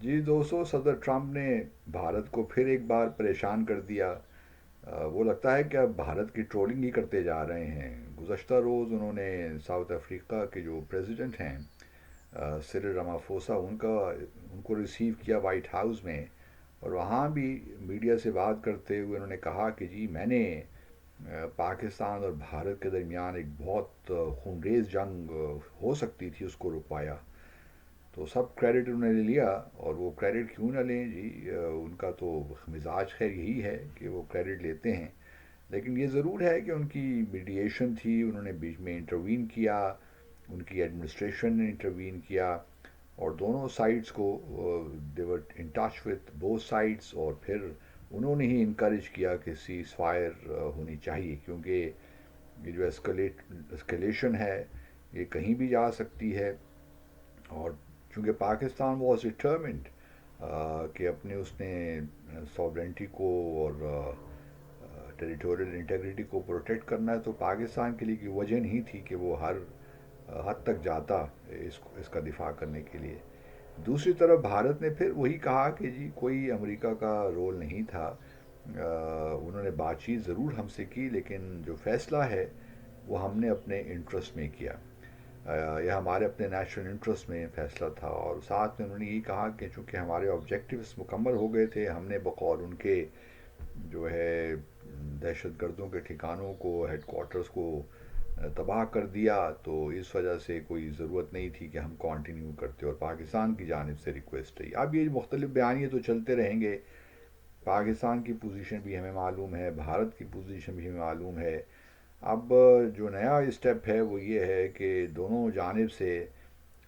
جی دوستو، صدر ٹرمپ نے بھارت کو پھر ایک بار پریشان کر دیا۔ وہ لگتا ہے کہ اب بھارت کی ٹرولنگ ہی کرتے جا رہے ہیں۔ گزشتہ روز انہوں نے ساؤتھ افریقہ کے جو پریزیڈنٹ ہیں سرل رامافوسا ان کو ریسیو کیا وائٹ ہاؤس میں، اور وہاں بھی میڈیا سے بات کرتے ہوئے انہوں نے کہا کہ جی میں نے پاکستان اور بھارت کے درمیان ایک بہت خونریز جنگ ہو سکتی تھی، اس کو رکوایا۔ تو سب کریڈٹ انہوں نے لیا، اور وہ کریڈٹ کیوں نہ لیں جی، ان کا تو مزاج خیر یہی ہے کہ وہ کریڈٹ لیتے ہیں۔ لیکن یہ ضرور ہے کہ ان کی میڈیشن تھی، انہوں نے بیچ میں انٹروین کیا، ان کی ایڈمنسٹریشن نے انٹروین کیا، اور دونوں سائڈس کو they were in touch with both sides, اور پھر انہوں نے ہی انکریج کیا کہ سیز فائر ہونی چاہیے، کیونکہ یہ جو اسکلیشن ہے یہ کہیں بھی جا سکتی ہے۔ اور چونکہ پاکستان واز ڈٹرمنڈ کہ اپنے اس نے ساورنٹی کو اور ٹیریٹوریل انٹیگریٹی کو پروٹیکٹ کرنا ہے، تو پاکستان کے لیے کی وجہ نہیں تھی کہ وہ ہر حد تک جاتا اس کا دفاع کرنے کے لیے۔ دوسری طرف بھارت نے پھر وہی کہا کہ جی کوئی امریکہ کا رول نہیں تھا، انہوں نے بات چیت ضرور ہم سے کی، لیکن جو فیصلہ ہے وہ ہم نے اپنے انٹرسٹ میں کیا، یہ ہمارے اپنے نیشنل انٹرسٹ میں فیصلہ تھا۔ اور ساتھ میں انہوں نے یہ کہا کہ چونکہ ہمارے آبجیکٹیوز مکمل ہو گئے تھے، ہم نے بقول ان کے جو ہے دہشت گردوں کے ٹھکانوں کو، ہیڈ کوارٹرز کو تباہ کر دیا، تو اس وجہ سے کوئی ضرورت نہیں تھی کہ ہم کنٹینیو کرتے، اور پاکستان کی جانب سے ریکویسٹ رہی۔ اب یہ مختلف بیانیے تو چلتے رہیں گے، پاکستان کی پوزیشن بھی ہمیں معلوم ہے، بھارت کی پوزیشن بھی ہمیں معلوم ہے۔ اب جو نیا اسٹیپ ہے وہ یہ ہے کہ دونوں جانب سے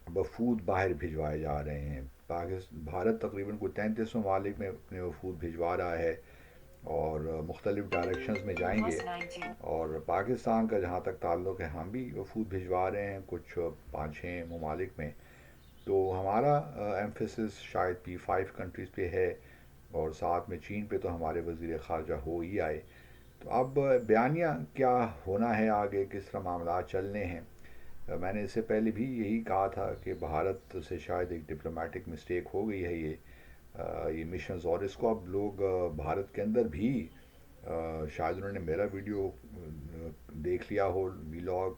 وفود باہر بھجوائے جا رہے ہیں۔ بھارت تقریباً کوئی 33 ممالک میں اپنے وفود بھجوا رہا ہے، اور مختلف ڈائریکشنز میں جائیں گے۔ اور پاکستان کا جہاں تک تعلق ہے، ہم بھی وفود بھجوا رہے ہیں کچھ 5 6 ممالک میں۔ تو ہمارا ایمفیسس شاید P5 کنٹریز پہ ہے، اور ساتھ میں چین پہ تو ہمارے وزیر خارجہ ہو ہی آئے۔ تو اب بیانیہ کیا ہونا ہے آگے، کس طرح معاملات چلنے ہیں؟ میں نے اس سے پہلے بھی یہی کہا تھا کہ بھارت سے شاید ایک ڈپلومیٹک مسٹیک ہو گئی ہے یہ مشنز، اور اس کو اب لوگ بھارت کے اندر بھی شاید انہوں نے میرا ویڈیو دیکھ لیا ہو ویلاگ،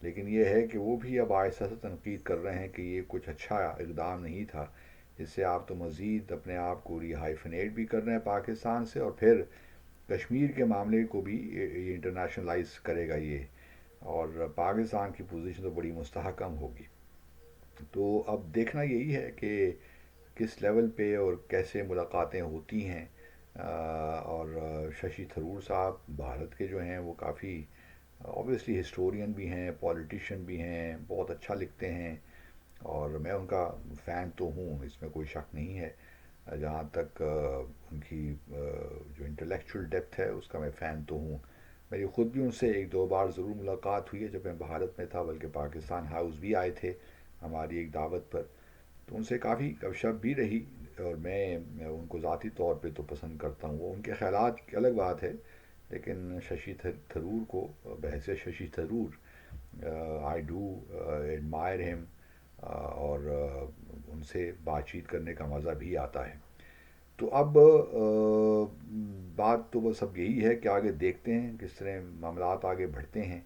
لیکن یہ ہے کہ وہ بھی اب آہستہ سے تنقید کر رہے ہیں کہ یہ کچھ اچھا اقدام نہیں تھا، اس سے آپ تو مزید اپنے آپ کو ری ہائیفنیٹ بھی کر رہے ہیں پاکستان سے، اور پھر کشمیر کے معاملے کو بھی یہ انٹرنیشنلائز کرے گا یہ، اور پاکستان کی پوزیشن تو بڑی مستحکم ہوگی۔ تو اب دیکھنا یہی ہے کہ کس لیول پہ اور کیسے ملاقاتیں ہوتی ہیں۔ اور ششی تھرور صاحب بھارت کے جو ہیں وہ کافی اوبویسلی ہسٹورین بھی ہیں، پولیٹیشین بھی ہیں، بہت اچھا لکھتے ہیں، اور میں ان کا فین تو ہوں، اس میں کوئی شک نہیں ہے۔ جہاں تک ان کی جو انٹلیکچوئل ڈیپتھ ہے اس کا میں فین تو ہوں۔ میری خود بھی ان سے 1 2 بار ضرور ملاقات ہوئی ہے جب میں بھارت میں تھا، بلکہ پاکستان ہاؤس بھی آئے تھے ہماری ایک دعوت پر، تو ان سے کافی گپ شپ بھی رہی، اور میں ان کو ذاتی طور پہ تو پسند کرتا ہوں، وہ ان کے خیالات کی الگ بات ہے، لیکن ششی تھرور کو بحیثیت Shashi Tharoor I do admirer ہم، اور ان سے بات چیت کرنے کا مزہ بھی آتا ہے۔ تو اب بات تو بس اب یہی ہے کہ آگے دیکھتے ہیں کس طرح معاملات آگے بڑھتے ہیں۔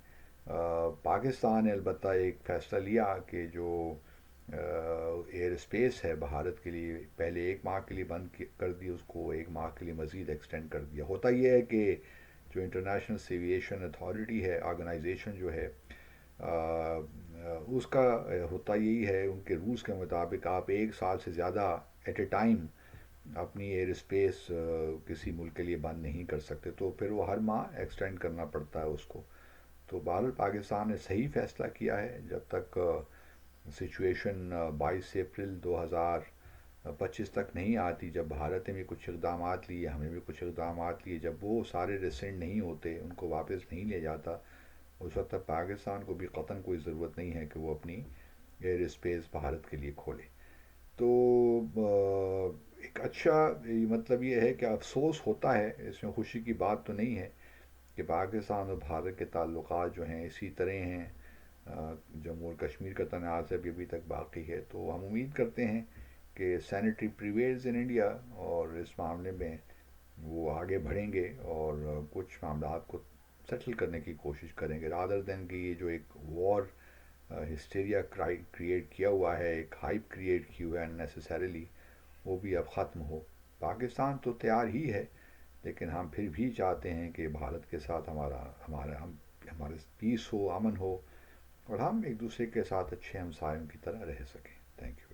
پاکستان نے البتہ ایک فیصلہ لیا کہ جو ایئر اسپیس ہے بھارت کے لیے، پہلے 1 ماہ کے لیے بند کر دی، اس کو 1 ماہ کے لیے مزید ایکسٹینڈ کر دیا۔ ہوتا یہ ہے کہ جو انٹرنیشنل سیویشن اتھارٹی ہے، آرگنائزیشن جو ہے، اس کا ہوتا یہی ہے، ان کے رولز کے مطابق آپ 1 سال سے زیادہ ایٹ اے ٹائم اپنی ایئر اسپیس کسی ملک کے لیے بند نہیں کر سکتے، تو پھر وہ ہر ماہ ایکسٹینڈ کرنا پڑتا ہے اس کو۔ تو بہرحال پاکستان نے صحیح فیصلہ کیا ہے، جب تک سچویشن 22 اپریل 2025 تک نہیں آتی، جب بھارت نے بھی کچھ اقدامات لیے، ہم نے بھی کچھ اقدامات لیے، جب وہ سارے ریسنڈ نہیں ہوتے، ان کو واپس نہیں لے جاتا، اس وقت تک پاکستان کو بھی قطعاً کوئی ضرورت نہیں ہے کہ وہ اپنی ایئر اسپیس بھارت کے لیے کھولے۔ تو ایک اچھا مطلب یہ ہے کہ افسوس ہوتا ہے، اس میں خوشی کی بات تو نہیں ہے کہ پاکستان اور بھارت کے تعلقات جو ہیں اسی طرح ہیں، جموں اور کشمیر کا تنازع بھی ابھی تک باقی ہے، تو ہم امید کرتے ہیں کہ سینیٹری پریویلز ان انڈیا، اور اس معاملے میں وہ آگے بڑھیں گے اور کچھ معاملات کو سیٹل کرنے کی کوشش کریں گے، رادر دین کہ یہ جو ایک وار ہسٹیریا کریٹ کیا ہوا ہے، ایک ہائپ کریٹ کی ہوا ہے اننیسسریلی، وہ بھی اب ختم ہو۔ پاکستان تو تیار ہی ہے، لیکن ہم پھر بھی چاہتے ہیں کہ بھارت کے ساتھ ہمارے پیس ہو، امن ہو، اور ہم ایک دوسرے کے ساتھ اچھے ہمسایوں کی طرح رہ سکیں۔ Thank you.